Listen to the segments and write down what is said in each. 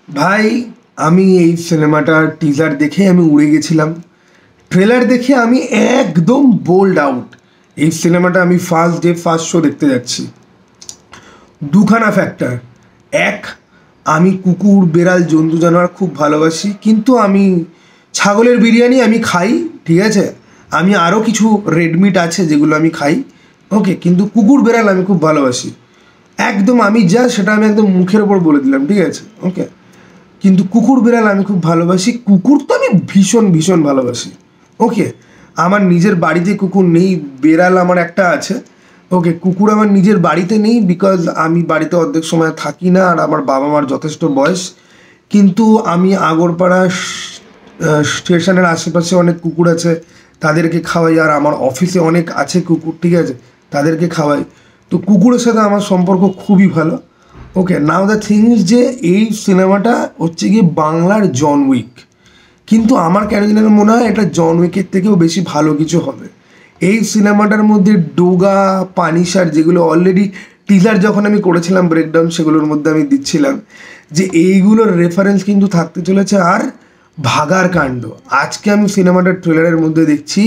ভাই আমি এই সিনেমাটার টিজার দেখে আমি উড়ে গেছিলাম। ট্রেলার দেখে আমি একদম বোল্ড আউট। এই সিনেমাটা আমি ফার্স্ট ডে ফার্স্ট শো দেখতে যাচ্ছি। দুখানা ফ্যাক্টর। এক, আমি কুকুর বেড়াল জন্তু জানোয়ার খুব ভালোবাসি, কিন্তু আমি ছাগলের বিরিয়ানি আমি খাই, ঠিক আছে। আমি আরও কিছু রেড মিট আছে যেগুলো আমি খাই, ওকে, কিন্তু কুকুর বেড়াল আমি খুব ভালোবাসি। একদম আমি যা সেটা আমি একদম মুখের ওপর বলে দিলাম, ঠিক আছে, ওকে। কিন্তু কুকুর বিড়াল আমি খুব ভালোবাসি। কুকুর তো আমি ভীষণ ভীষণ ভালোবাসি, ওকে। আমার নিজের বাড়িতে কুকুর নেই, বেড়াল আমার একটা আছে, ওকে। কুকুর আমার নিজের বাড়িতে নেই বিকজ আমি বাড়িতে অর্ধেক সময় থাকি না, আর আমার বাবা মার যথেষ্ট বয়স। কিন্তু আমি আগরপাড়া স্টেশনের আশেপাশে অনেক কুকুর আছে, তাদেরকে খাওয়াই। আর আমার অফিসে অনেক আছে কুকুর, ঠিক আছে, তাদেরকে খাওয়াই। তো কুকুরের সাথে আমার সম্পর্ক খুবই ভালো, ওকে। নাও দ্য থিংস যে এই সিনেমাটা হচ্ছে গিয়ে বাংলার জন উইক, কিন্তু আমার কেন যেন মনে হয় এটা জন উইকের থেকেও বেশি ভালো কিছু হবে। এই সিনেমাটার মধ্যে ডোগা, পানিশার, যেগুলো অলরেডি টিজার যখন আমি করেছিলাম ব্রেকডাউন, সেগুলোর মধ্যে আমি দিচ্ছিলাম যে এইগুলোর রেফারেন্স কিন্তু থাকতে চলেছে। আর ভাগার কাণ্ড, আজকে আমি সিনেমাটার ট্রেলারের মধ্যে দেখছি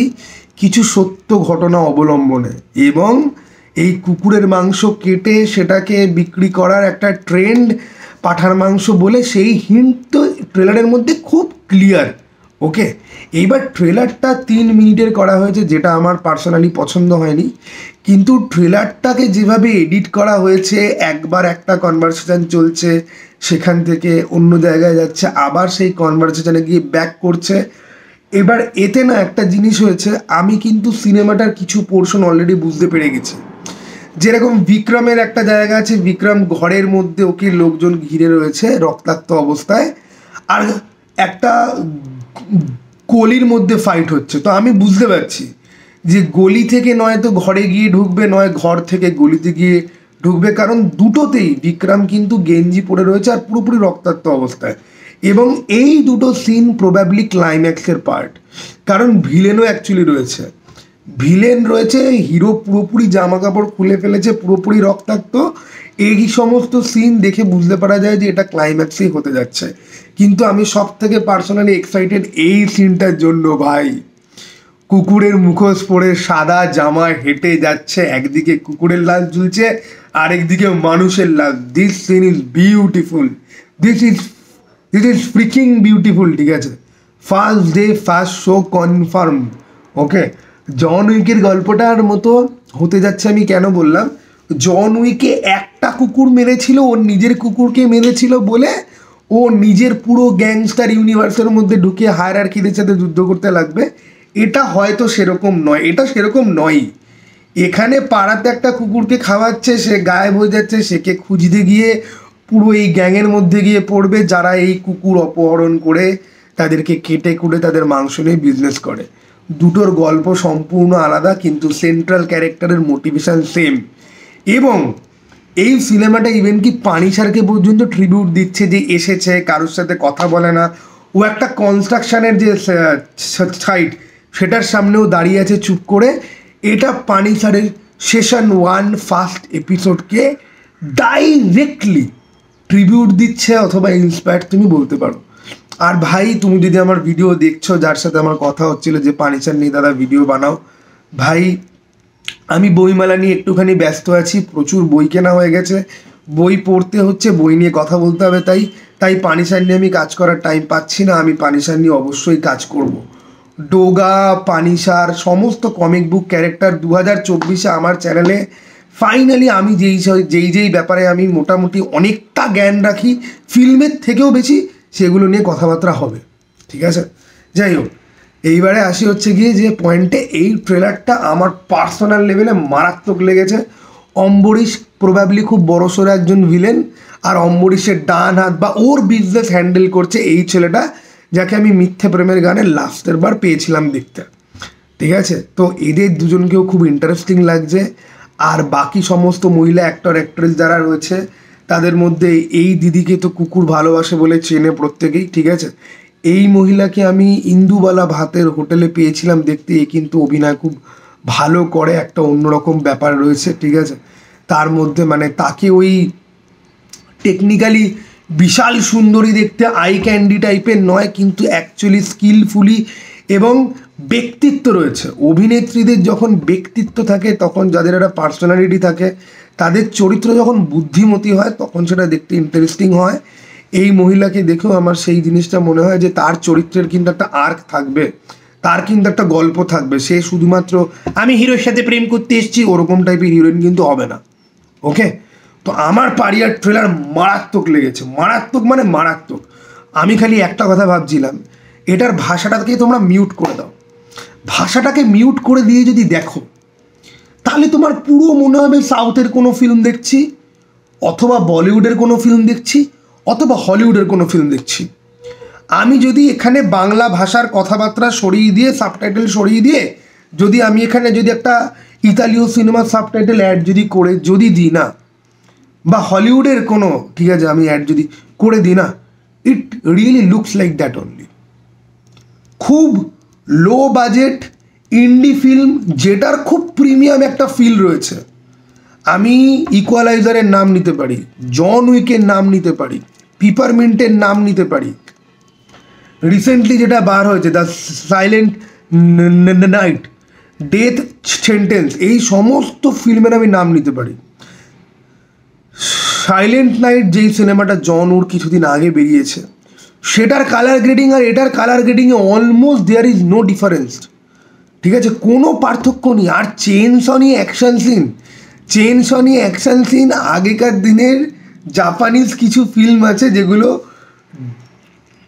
কিছু সত্য ঘটনা অবলম্বনে, এবং এই কুকুরের মাংস কেটে সেটাকে বিক্রি করার একটা ট্রেন্ড, পাঁঠার মাংস বলে, সেই হিন্ট তো ট্রেলারের মধ্যে খুব ক্লিয়ার, ওকে। এইবার ট্রেলারটা 3 মিনিটের করা হয়েছে, যেটা আমার পার্সোনালি পছন্দ হয়নি। কিন্তু ট্রেলারটাকে যেভাবে এডিট করা হয়েছে, একবার একটা কনভারসেশন চলছে, সেখান থেকে অন্য জায়গায় যাচ্ছে, আবার সেই কনভারসেশনে গিয়ে ব্যাক করছে। এবার এতে না একটা জিনিস হয়েছে, আমি কিন্তু সিনেমাটার কিছু পোর্শন অলরেডি বুঝতে পেরে গেছি। যেরকম বিক্রমের একটা জায়গা আছে, বিক্রম ঘরের মধ্যে, ওকে লোকজন ঘিরে রয়েছে রক্তাক্ত অবস্থায়, আর একটা গলির মধ্যে ফাইট হচ্ছে। তো আমি বুঝতে পারছি যে গলি থেকে নয় তো ঘরে গিয়ে ঢুকবে, নয় ঘর থেকে গলিতে গিয়ে ঢুকবে, কারণ দুটোতেই বিক্রম কিন্তু গেঞ্জি পরে রয়েছে আর পুরোপুরি রক্তাক্ত অবস্থায়। এবং এই দুটো সিন প্রবাবলি ক্লাইম্যাক্সের পার্ট, কারণ ভিলেনও অ্যাকচুয়ালি রয়েছে। ভিলেন রয়েছে, হিরো পুরোপুরি জামা কাপড় খুলে ফেলেছে, পুরোপুরি রক্তাক্ত। এই সমস্ত সিন দেখে বুঝতে পারা যায় যে এটা ক্লাইম্যাক্সেই হতে যাচ্ছে। কিন্তু আমি সব থেকে পার্সোনালি এক্সাইটেড এই সিনটার জন্য ভাই। কুকুরের মুখোশ পরে সাদা জামা হেঁটে যাচ্ছে, একদিকে কুকুরের লাশ ঝুলছে, আরেকদিকে মানুষের লাশ। This scene is beautiful, this is this is freaking beautiful, ঠিক আছে। First day first show confirm, okay. John উইকের গল্পটার মতো হতে যাচ্ছে। আমি কেন বললাম, জন উইকে একটা কুকুর মেরেছিল, ওর নিজের কুকুরকে মেরেছিল বলে ও নিজের পুরো গ্যাংস্টার ইউনিভার্সের মধ্যে ঢুকে হায়ারার্কিদের সাথে যুদ্ধ করতে লাগবে। এটা হয়তো সেরকম নয়, এটা সেরকম নয়। এখানে পাড়াতে একটা কুকুরকে খাওয়াচ্ছে, সে গায়েব হয়ে যাচ্ছে, সেকে খুঁজতে গিয়ে পুরো এই গ্যাংয়ের মধ্যে গিয়ে পড়বে, যারা এই কুকুর অপহরণ করে তাদেরকে কেটে কুটে তাদের মাংস নিয়ে বিজনেস করে। দুটোর গল্প সম্পূর্ণ আলাদা, কিন্তু সেন্ট্রাল ক্যারেক্টারের মোটিভেশন সেম। এবং এই সিনেমাটা ইভেন কি পানিসারকে পর্যন্ত ট্রিবিউট দিচ্ছে, যে এসেছে, কারোর সাথে কথা বলে না, ও একটা কনস্ট্রাকশানের যে সাইট, সেটার সামনেও দাঁড়িয়ে আছে চুপ করে। এটা পানিসারের সেশন 1 ফার্স্ট এপিসোডকে ডাইরেক্টলি ট্রিবিউট দিচ্ছে, অথবা ইন্সপায়ার্ড তুমি বলতে পারো। আর ভাই, তুমি যদি আমার ভিডিও দেখছো, যার সাথে আমার কথা হচ্ছিল যে পানিসার নিয়ে দাদা ভিডিও বানাও, ভাই আমি বইমেলা নিয়ে একটুখানি ব্যস্ত আছি, প্রচুর বই কেনা হয়ে গেছে, বই পড়তে হচ্ছে, বই নিয়ে কথা বলতে হবে, তাই তাই পানিসার নিয়ে আমি কাজ করার টাইম পাচ্ছি না। আমি পানিসার নিয়ে অবশ্যই কাজ করব। ডোগা, পানিসার, সমস্ত কমিক বুক ক্যারেক্টার 2024-এ আমার চ্যানেলে ফাইনালি আমি যেই ব্যাপারে আমি মোটামুটি অনেকটা জ্ঞান রাখি, ফিল্মের থেকেও বেশি, সেগুলো নিয়ে কথাবার্তা হবে, ঠিক আছে। যাই হোক, এইবারে আসি হচ্ছে গিয়ে যে পয়েন্টে, এই ট্রেলারটা আমার পার্সোনাল লেভেলে মারাত্মক লেগেছে। অম্বরীশ প্রবাবলি খুব বড়সড় একজন ভিলেন, আর অম্বরীশের ডান হাত বা ওর বিজনেস হ্যান্ডেল করছে এই ছেলেটা, যাকে আমি মিথ্যে প্রেমের গানে লাস্টের বার পেয়েছিলাম দেখতে, ঠিক আছে। তো এদের দুজনকেও খুব ইন্টারেস্টিং লাগছে। আর বাকি সমস্ত মহিলা অ্যাক্টর অ্যাক্ট্রেস যারা রয়েছে, তাদের মধ্যে এই দিদিকে তো কুকুর ভালোবাসে বলে চেনে প্রত্যেকেই, ঠিক আছে। এই মহিলাকে আমি ইন্দুবালা ভাতের হোটেলে পেয়েছিলাম দেখতে, এ কিন্তু অভিনয় খুব ভালো করে, একটা অন্যরকম ব্যাপার রয়েছে, ঠিক আছে। তার মধ্যে মানে তাকে ওই টেকনিক্যালি বিশাল সুন্দরী দেখতে, আই ক্যান্ডি টাইপের নয়, কিন্তু অ্যাকচুয়ালি স্কিলফুলি এবং ব্যক্তিত্ব রয়েছে। অভিনেত্রীদের যখন ব্যক্তিত্ব থাকে, তখন যাদের একটা পার্সোনালিটি থাকে, তাদের চরিত্র যখন বুদ্ধিমতী হয়, তখন সেটা দেখতে ইন্টারেস্টিং হয়। এই মহিলাকে দেখেও আমার সেই জিনিসটা মনে হয় যে তার চরিত্রের কিন্তু একটা আর্ক থাকবে, তার কিন্তু একটা গল্প থাকবে। সে শুধুমাত্র আমি হিরোর সাথে প্রেম করতে এসেছি ওরকম টাইপের হিরোইন কিন্তু হবে না। ওকে, তো আমার পারিয়ার ট্রেলার মারাত্মক লেগেছে, মারাত্মক মানে মারাত্মক। আমি খালি একটা কথা ভাবছিলাম, এটার ভাষাটাকে তোমরা মিউট করে দাও। ভাষাটাকে মিউট করে দিয়ে যদি দেখো, তাহলে তোমার পুরো মনে হবে সাউথের কোনো ফিল্ম দেখছি, অথবা বলিউডের কোনো ফিল্ম দেখছি, অথবা হলিউডের কোনো ফিল্ম দেখছি। আমি যদি এখানে বাংলা ভাষার কথাবার্তা সরিয়ে দিয়ে, সাবটাইটেল সরিয়ে দিয়ে, যদি আমি এখানে যদি একটা ইতালীয় সিনেমার সাবটাইটেল অ্যাড যদি করে যদি দিই না, বা হলিউডের কোনো, ঠিক আছে, আমি অ্যাড যদি করে দিই না, ইট really looks like that only. খুব লো বাজেট ইন্ডি ফিল্ম, যেটার খুব প্রিমিয়াম একটা ফিল রয়েছে। আমি ইকুয়ালাইজারের নাম নিতে পারি, জন উইকের নাম নিতে পারি, পিপারমিন্টের নাম নিতে পারি, রিসেন্টলি যেটা বার হয়েছে the silent night, death sentence, এই সমস্ত ফিল্মের আমি নাম নিতে পারি। সাইলেন্ট নাইট যেই সিনেমাটা জন উর কিছুদিন আগে বেরিয়েছে, সেটার কালার গ্রেডিং আর এটার কালার গ্রেডিংয়ে almost there is no difference, ঠিক আছে, কোনো পার্থক্য নেই। আর চেনসও নিয়ে অ্যাকশন সিন, চেনসও নিয়ে অ্যাকশন সিন আগেকার দিনের জাপানিজ কিছু ফিল্ম আছে যেগুলো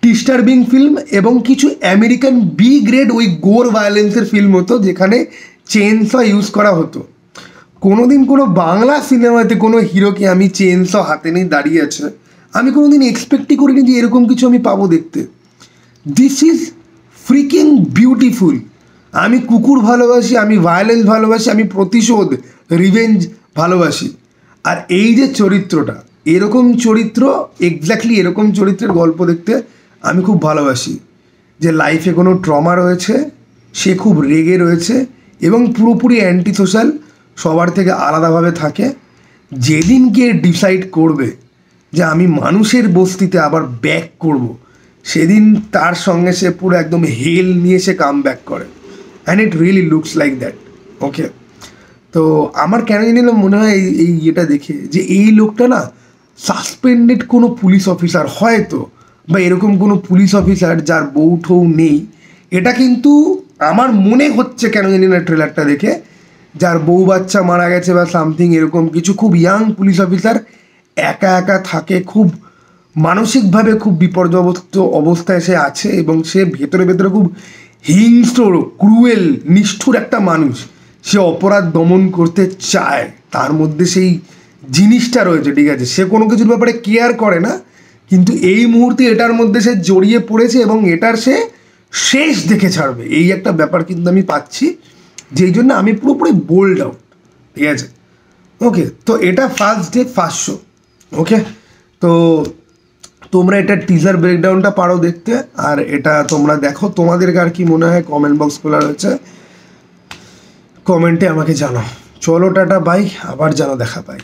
ডিস্টার্বিং ফিল্ম, এবং কিছু আমেরিকান বি গ্রেড ওই গোর ভায়োলেন্সের ফিল্ম হতো যেখানে চেনস ইউজ করা হতো। কোনোদিন কোনো বাংলা সিনেমাতে কোনো হিরোকে আমি চেনস হাতে নিয়ে দাঁড়িয়ে আছে, আমি কোনোদিন এক্সপেক্টই করিনি যে এরকম কিছু আমি পাবো দেখতে। This is freaking beautiful. আমি কুকুর ভালোবাসি, আমি ভায়োলেন্স ভালোবাসি, আমি প্রতিশোধ, রিভেঞ্জ ভালোবাসি। আর এই যে চরিত্রটা, এরকম চরিত্র, এক্স্যাক্টলি এরকম চরিত্রের গল্প দেখতে আমি খুব ভালোবাসি। যে লাইফে কোনো ট্রমা রয়েছে, সে খুব রেগে রয়েছে এবং পুরোপুরি অ্যান্টি সোশ্যাল, সবার থেকে আলাদাভাবে থাকে। যেদিন গিয়ে ডিসাইড করবে যে আমি মানুষের বস্তিতে আবার ব্যাক করব, সেদিন তার সঙ্গে সে পুরো একদম হেল নিয়ে সে কাম ব্যাক করে। And it really looks like that. Okay, তো আমার কেন জানি মনে হয় এই ইয়েটা দেখে যে এই লোকটা না সাসপেন্ডেড কোনো পুলিশ অফিসার হয়তো, বা এরকম কোনো পুলিশ অফিসার যার বউ ঠৌ নেই। এটা কিন্তু আমার মনে হচ্ছে কেন জানি না ট্রেলারটা দেখে, যার বউ বাচ্চা মারা গেছে বা সামথিং এরকম কিছু, খুব ইয়াং পুলিশ অফিসার, একা একা থাকে, খুব মানসিকভাবে খুব বিপর্যস্ত অবস্থায় সে আছে, এবং সে ভেতরে ভেতরে খুব হিংস্র, ক্রুয়েল, নিষ্ঠুর একটা মানুষ। সে অপরাধ দমন করতে চায়, তার মধ্যে সেই জিনিসটা রয়েছে, ঠিক আছে, সে কোনো কিছুর ব্যাপারে কেয়ার করে না, কিন্তু এই মুহূর্তে এটার মধ্যে সে জড়িয়ে পড়েছে এবং এটার সে শেষ দেখে ছাড়বে, এই একটা ব্যাপার কিন্তু আমি পাচ্ছি, যেই জন্য আমি পুরোপুরি বোল্ড আউট, ঠিক আছে। ওকে, তো এটা ফার্স্ট ডে ফার্স্ট শো। ওকে, তো তোমরা এটা টিজার ব্রেকডাউনটা পারো দেখতে, আর এটা তোমরা দেখো, তোমাদের আর কি মনে হয় কমেন্ট বক্স খোলা রয়েছে, কমেন্টে আমাকে জানাও। চলো টাটা, বাই, আবার যেন দেখা পাই।